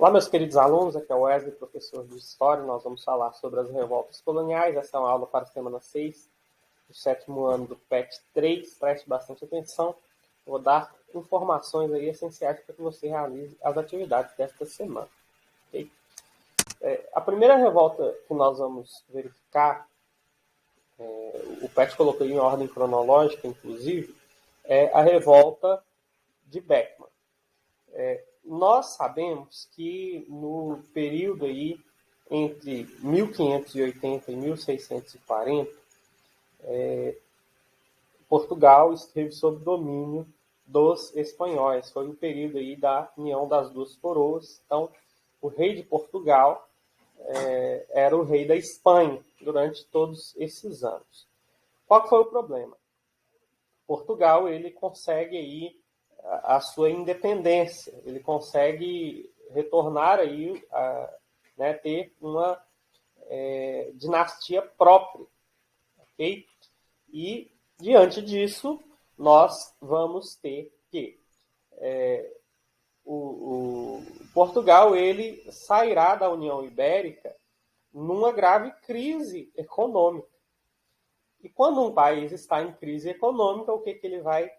Olá, meus queridos alunos, aqui é o Wesley, professor de História. Nós vamos falar sobre as revoltas coloniais. Essa é uma aula para a semana 6 do 7º ano do PET 3. Preste bastante atenção. Vou dar informações aí essenciais para que você realize as atividades desta semana. Okay? A primeira revolta que nós vamos verificar, o PET colocou em ordem cronológica, inclusive, é a revolta de Beckman. Nós sabemos que no período aí entre 1580 e 1640, Portugal esteve sob domínio dos espanhóis. Foi o período aí da união das duas coroas. Então, o rei de Portugal era o rei da Espanha durante todos esses anos. Qual foi o problema? Portugal ele consegue aí a sua independência, ele consegue retornar aí ter uma dinastia própria, ok? E diante disso nós vamos ter que o Portugal ele sairá da União Ibérica numa grave crise econômica. E quando um país está em crise econômica, o que ele vai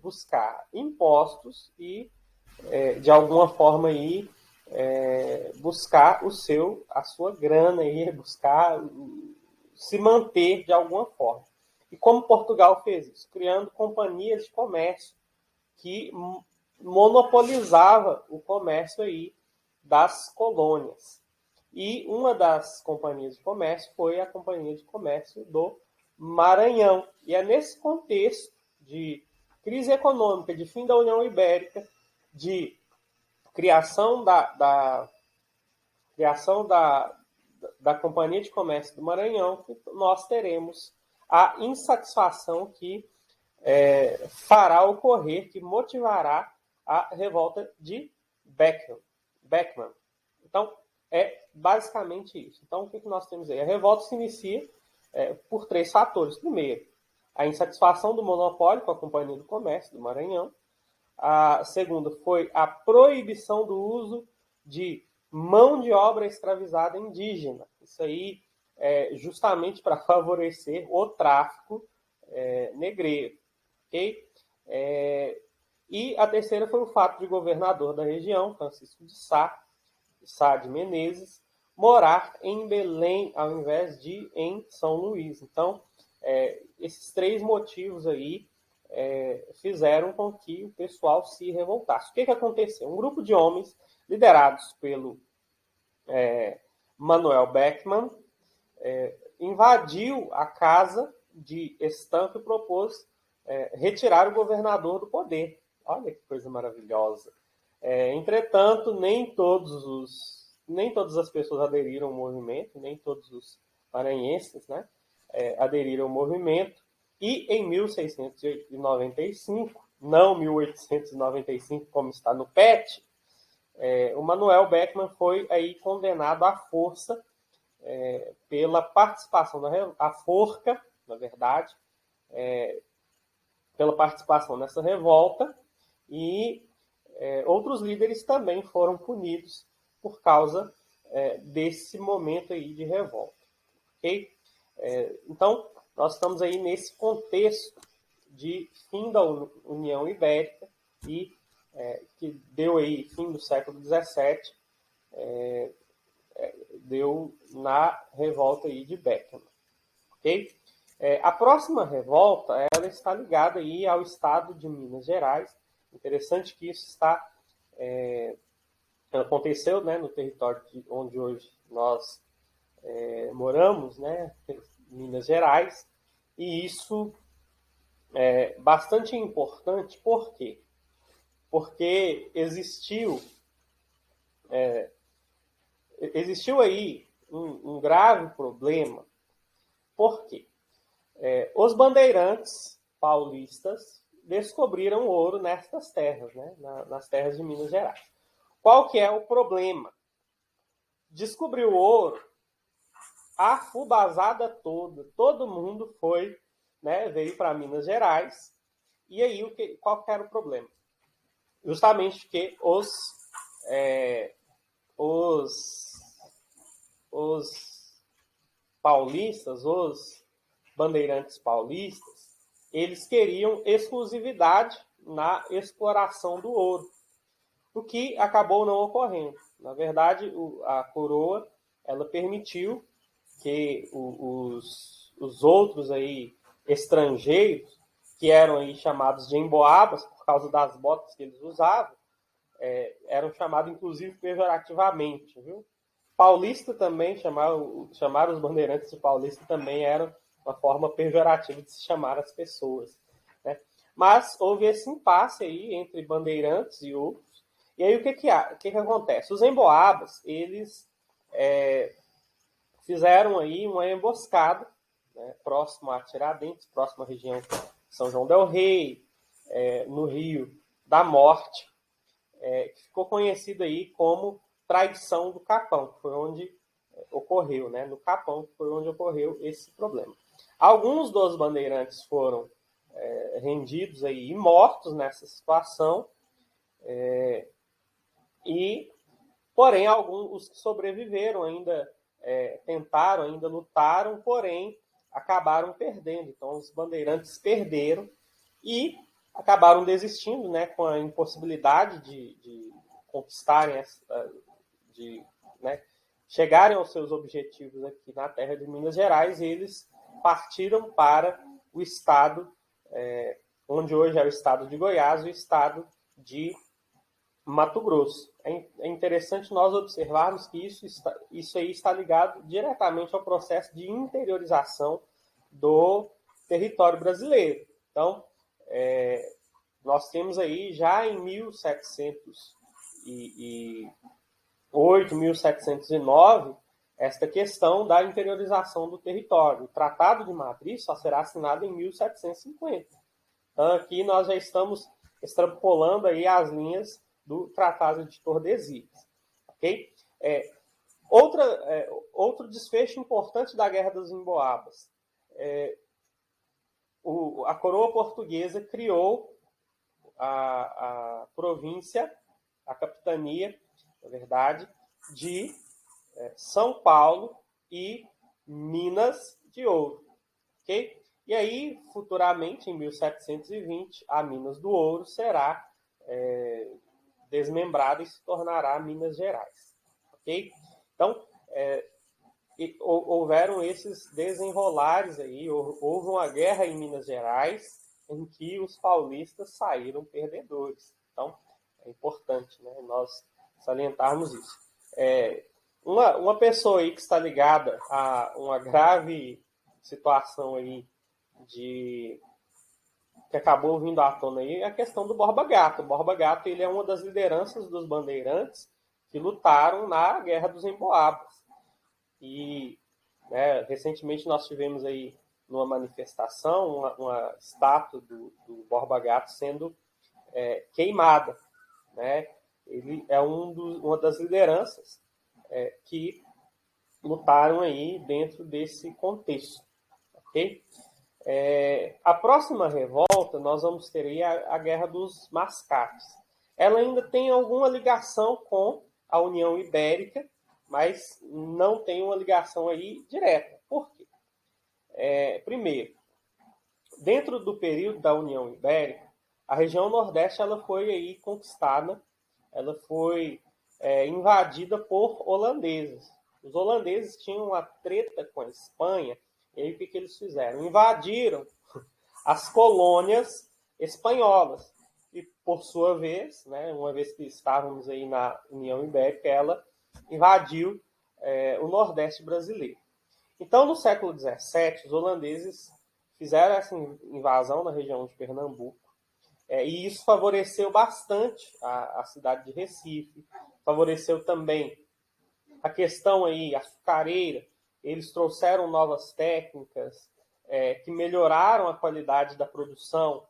buscar? Impostos e, de alguma forma, aí, buscar a sua grana, aí, buscar se manter de alguma forma. E como Portugal fez isso? Criando companhias de comércio que monopolizava o comércio aí das colônias. E uma das companhias de comércio foi a Companhia de Comércio do Maranhão. E é nesse contexto de crise econômica, de fim da União Ibérica, de criação da Companhia de Comércio do Maranhão, que nós teremos a insatisfação que fará ocorrer, que motivará a revolta de Beckman. Então, é basicamente isso. Então, o que nós temos aí? A revolta se inicia por 3 fatores. Primeiro, a insatisfação do monopólio com a Companhia do Comércio do Maranhão. A segunda foi a proibição do uso de mão de obra escravizada indígena. Isso aí justamente para favorecer o tráfico negreiro. Okay? E a terceira foi o fato de o governador da região, Francisco de Sá de Menezes, morar em Belém ao invés de em São Luís. Então, esses 3 motivos aí fizeram com que o pessoal se revoltasse. O que aconteceu? Um grupo de homens liderados pelo Manuel Beckman invadiu a casa de Estampa e propôs retirar o governador do poder. Olha que coisa maravilhosa. Entretanto, nem todas as pessoas aderiram ao movimento, nem todos os maranhenses, né, aderiram ao movimento, e em 1695, não 1895, como está no PET, o Manuel Beckman foi aí condenado à força pela participação à forca, na verdade, pela participação nessa revolta, e outros líderes também foram punidos por causa desse momento aí de revolta. Okay? Então, nós estamos aí nesse contexto de fim da União Ibérica e que deu aí fim do século XVII, deu na revolta aí de Beckman. Okay? A próxima revolta ela está ligada aí ao estado de Minas Gerais. Interessante que isso aconteceu, né, no território onde hoje nós moramos, né, Minas Gerais, e isso é bastante importante. Por quê? Porque existiu aí um grave problema. Por quê? Os bandeirantes paulistas descobriram ouro nestas terras, né, nas terras de Minas Gerais. Qual que é o problema? Descobriu ouro, a fubazada toda, todo mundo foi, né, veio para Minas Gerais, e aí qual que era o problema? Justamente que os os, os paulistas, os bandeirantes paulistas, eles queriam exclusividade na exploração do ouro, o que acabou não ocorrendo. Na verdade, a coroa ela permitiu que os outros aí estrangeiros, que eram aí chamados de emboabas por causa das botas que eles usavam, eram chamados inclusive pejorativamente, viu? Paulista também, chamar os bandeirantes de paulista também era uma forma pejorativa de se chamar as pessoas, né? Mas houve esse impasse aí entre bandeirantes e outros. E aí o que acontece? Os emboabas, eles fizeram aí uma emboscada, né, próximo a Tiradentes, próximo à região de São João del Rei, no Rio da Morte, que ficou conhecido aí como Traição do Capão, que foi onde ocorreu, né? No Capão foi onde ocorreu esse problema. Alguns dos bandeirantes foram rendidos aí e mortos nessa situação, porém alguns que sobreviveram ainda tentaram, ainda lutaram, porém acabaram perdendo. Então os bandeirantes perderam e acabaram desistindo, né, com a impossibilidade de conquistarem, né, chegarem aos seus objetivos aqui na terra de Minas Gerais. E eles partiram para o estado, onde hoje é o estado de Goiás, o estado de Mato Grosso. É interessante nós observarmos que isso aí está ligado diretamente ao processo de interiorização do território brasileiro. Então, nós temos aí já em 1708, 1709, esta questão da interiorização do território. O Tratado de Madrid só será assinado em 1750. Então, aqui nós já estamos extrapolando aí as linhas do Tratado de Tordesilhas. Okay? Outro desfecho importante da Guerra dos Emboabas. A coroa portuguesa criou a província, a capitania, na verdade, de São Paulo e Minas de Ouro. Okay? E aí, futuramente, em 1720, a Minas do Ouro será desmembrada e se tornará Minas Gerais. Ok? Então, houveram esses desenrolares aí, houve uma guerra em Minas Gerais em que os paulistas saíram perdedores. Então, é importante, né, nós salientarmos isso. Uma pessoa aí que está ligada a uma grave situação aí que acabou vindo à tona aí, é a questão do Borba Gato. O Borba Gato, ele é uma das lideranças dos bandeirantes que lutaram na Guerra dos Emboabas. E, né, recentemente nós tivemos aí numa manifestação uma estátua do Borba Gato sendo queimada, né? Ele é uma das lideranças que lutaram aí dentro desse contexto, ok? A próxima revolta, nós vamos ter aí a Guerra dos Mascates. Ela ainda tem alguma ligação com a União Ibérica, mas não tem uma ligação aí direta. Por quê? Primeiro, dentro do período da União Ibérica, a região Nordeste ela foi aí conquistada, ela foi invadida por holandeses. Os holandeses tinham uma treta com a Espanha. E aí o que eles fizeram? Invadiram as colônias espanholas. E, por sua vez, né, uma vez que estávamos aí na União Ibérica, ela invadiu o Nordeste brasileiro. Então, no século XVII, os holandeses fizeram essa invasão na região de Pernambuco. E isso favoreceu bastante a cidade de Recife, favoreceu também a questão aí açucareira. Eles trouxeram novas técnicas que melhoraram a qualidade da produção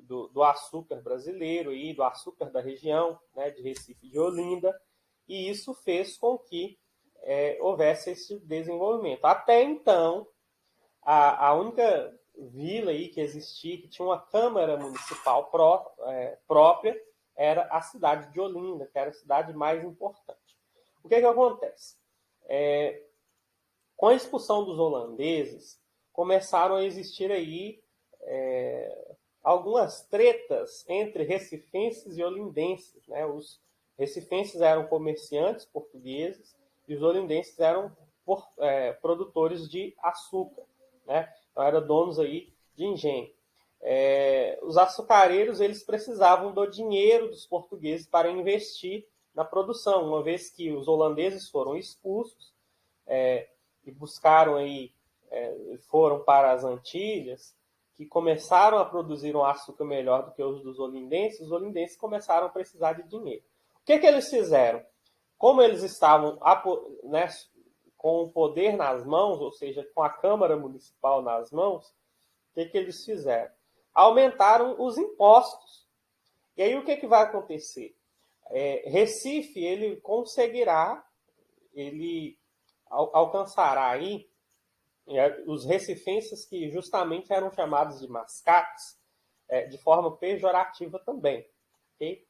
do açúcar brasileiro e do açúcar da região, né, de Recife e de Olinda, e isso fez com que houvesse esse desenvolvimento. Até então, a única vila aí que existia, que tinha uma Câmara Municipal própria, era a cidade de Olinda, que era a cidade mais importante. O que acontece? Com a expulsão dos holandeses, começaram a existir aí algumas tretas entre recifenses e olindenses. Né? Os recifenses eram comerciantes portugueses e os olindenses eram produtores de açúcar. Né? Então, eram donos aí de engenho. Os açucareiros eles precisavam do dinheiro dos portugueses para investir na produção, uma vez que os holandeses foram expulsos e buscaram aí, foram para as Antilhas, que começaram a produzir um açúcar melhor do que os olindenses começaram a precisar de dinheiro. O que eles fizeram? Como eles estavam né, com o poder nas mãos, ou seja, com a Câmara Municipal nas mãos, o que eles fizeram? Aumentaram os impostos. E aí o que vai acontecer? Recife, ele conseguirá, ele alcançará aí os recifenses que justamente eram chamados de mascates, de forma pejorativa também. Okay?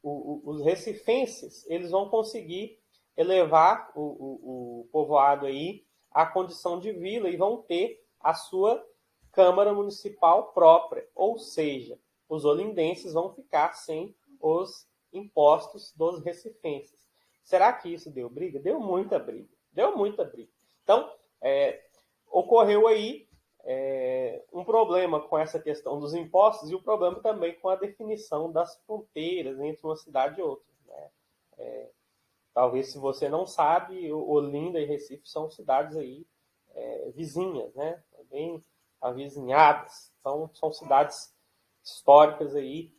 Os recifenses eles vão conseguir elevar o povoado aí à condição de vila e vão ter a sua Câmara Municipal própria, ou seja, os olindenses vão ficar sem os impostos dos recifenses. Será que isso deu briga? Deu muita briga. Então, ocorreu aí um problema com essa questão dos impostos e o problema também com a definição das fronteiras entre uma cidade e outra. Né? Talvez, se você não sabe, Olinda e Recife são cidades aí vizinhas, né? Bem avizinhadas. São cidades históricas aí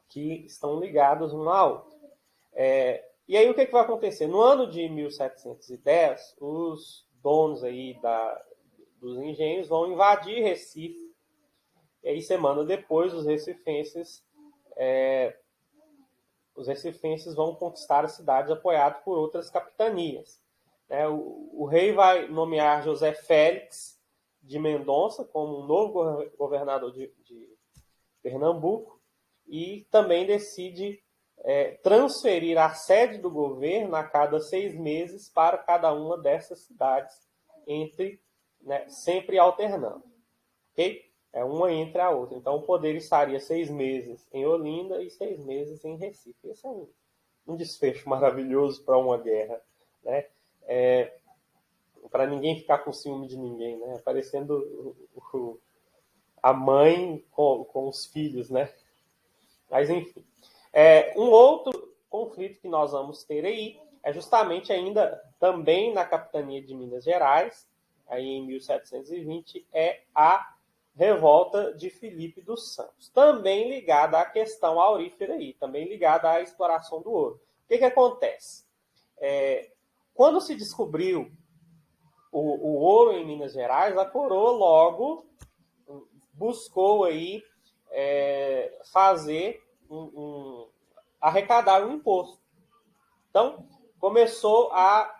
que estão ligadas uma à outra. E aí o que vai acontecer? No ano de 1710, os donos aí dos engenhos vão invadir Recife. E aí, semana depois, os recifenses vão conquistar a cidade apoiados por outras capitanias. O rei vai nomear José Félix de Mendonça como um novo governador de Pernambuco e também decide transferir a sede do governo a cada 6 meses para cada uma dessas cidades, sempre alternando. Okay? Uma entre a outra. Então, o poder estaria 6 meses em Olinda e 6 meses em Recife. Esse é um desfecho maravilhoso para uma guerra. Né? Para ninguém ficar com ciúme de ninguém. Né? Parecendo a mãe com os filhos. Né? Mas, enfim. Um outro conflito que nós vamos ter aí é justamente ainda também na capitania de Minas Gerais, aí em 1720, é a revolta de Filipe dos Santos, também ligada à questão aurífera aí, também ligada à exploração do ouro. O que acontece? Quando se descobriu o ouro em Minas Gerais, a coroa logo buscou aí fazer arrecadar um imposto. Então, começou a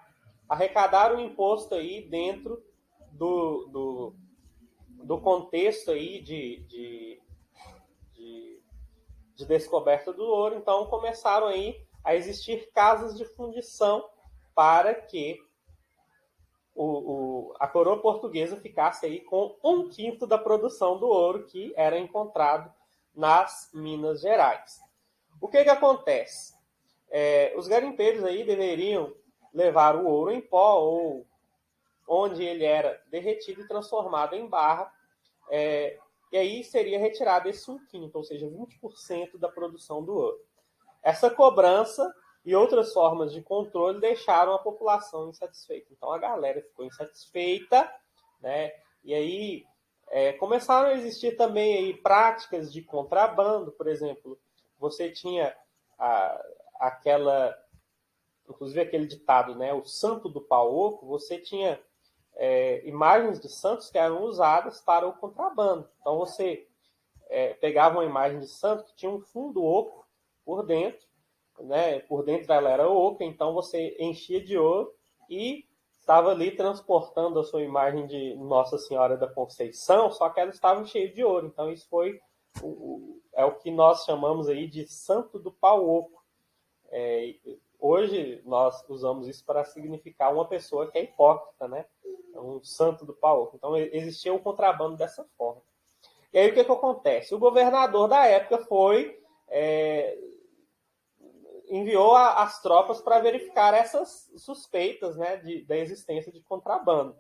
arrecadar um imposto aí dentro do contexto aí de descoberta do ouro. Então, começaram aí a existir casas de fundição para que a coroa portuguesa ficasse aí com 1/5 da produção do ouro que era encontrado nas Minas Gerais. O que acontece? Os garimpeiros aí deveriam levar o ouro em pó ou onde ele era derretido e transformado em barra, e aí seria retirado esse 1/5, ou seja, 20% da produção do ouro. Essa cobrança e outras formas de controle deixaram a população insatisfeita. Então a galera ficou insatisfeita, né? E aí começaram a existir também aí práticas de contrabando. Por exemplo, você tinha inclusive aquele ditado, né? O santo do pau oco. Você tinha imagens de santos que eram usadas para o contrabando. Então você pegava uma imagem de santo que tinha um fundo oco por dentro, né? Por dentro ela era oca, então você enchia de ouro e estava ali transportando a sua imagem de Nossa Senhora da Conceição, só que ela estava cheia de ouro. Então isso foi é o que nós chamamos aí de santo do pau oco. Hoje nós usamos isso para significar uma pessoa que é hipócrita, né? Um santo do pau oco. Então existia o contrabando dessa forma. E aí o que acontece? O governador da época enviou as tropas para verificar essas suspeitas, né, da existência de contrabando.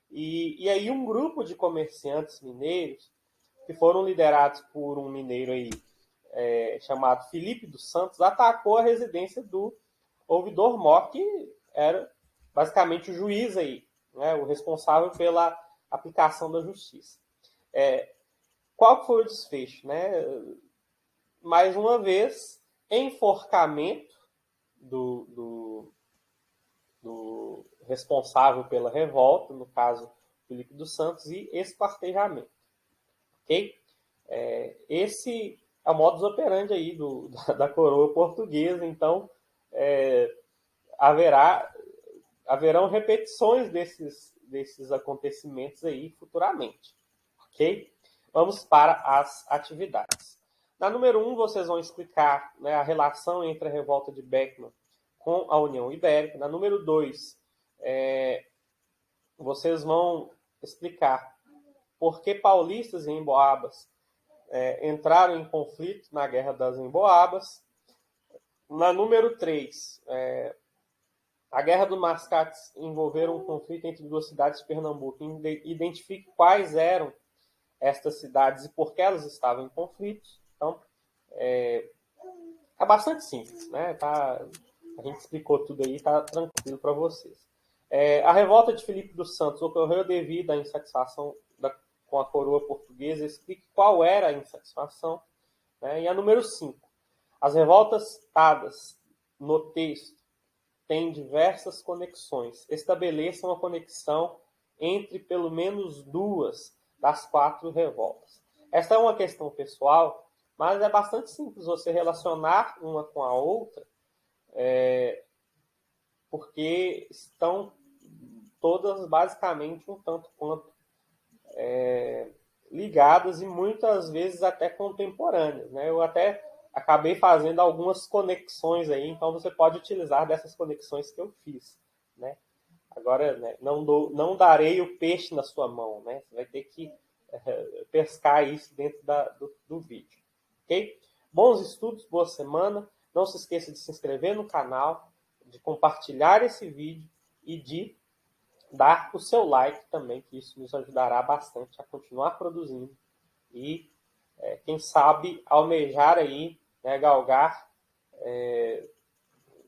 E aí um grupo de comerciantes mineiros, que foram liderados por um mineiro aí, chamado Felipe dos Santos, atacou a residência do ouvidor Mor, que era basicamente o juiz aí, né, o responsável pela aplicação da justiça. Qual foi o desfecho? Né? Mais uma vez, enforcamento do responsável pela revolta, no caso Felipe dos Santos, e esquartejamento. Okay? Esse é o modus operandi aí da coroa portuguesa, então haverão repetições desses acontecimentos aí futuramente. Ok? Vamos para as atividades. Na número 1, vocês vão explicar, né, a relação entre a revolta de Beckmann com a União Ibérica. Na número 2, vocês vão explicar por que paulistas e emboabas entraram em conflito na Guerra das Emboabas. Na número 3, a Guerra do Mascates envolveu um conflito entre duas cidades de Pernambuco. Identifique quais eram estas cidades e por que elas estavam em conflito. Então, é bastante simples, né? A gente explicou tudo aí, está tranquilo para vocês. A revolta de Felipe dos Santos ocorreu devido à insatisfação com a coroa portuguesa. Explique qual era a insatisfação. Né? E a número 5. As revoltas citadas no texto têm diversas conexões. Estabeleçam a conexão entre pelo menos 2 das 4 revoltas. Esta é uma questão pessoal, mas é bastante simples você relacionar uma com a outra, porque estão todas basicamente um tanto quanto ligadas e muitas vezes até contemporâneas. Né? Eu até acabei fazendo algumas conexões aí, então você pode utilizar dessas conexões que eu fiz. Né? Agora, né, não darei o peixe na sua mão, né? Você vai ter que pescar isso dentro do vídeo. Ok? Bons estudos, boa semana. Não se esqueça de se inscrever no canal, de compartilhar esse vídeo e de dar o seu like também, que isso nos ajudará bastante a continuar produzindo e, quem sabe, almejar aí, né, galgar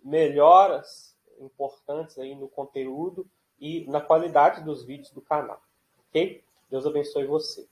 melhoras importantes aí no conteúdo e na qualidade dos vídeos do canal. Ok? Deus abençoe você.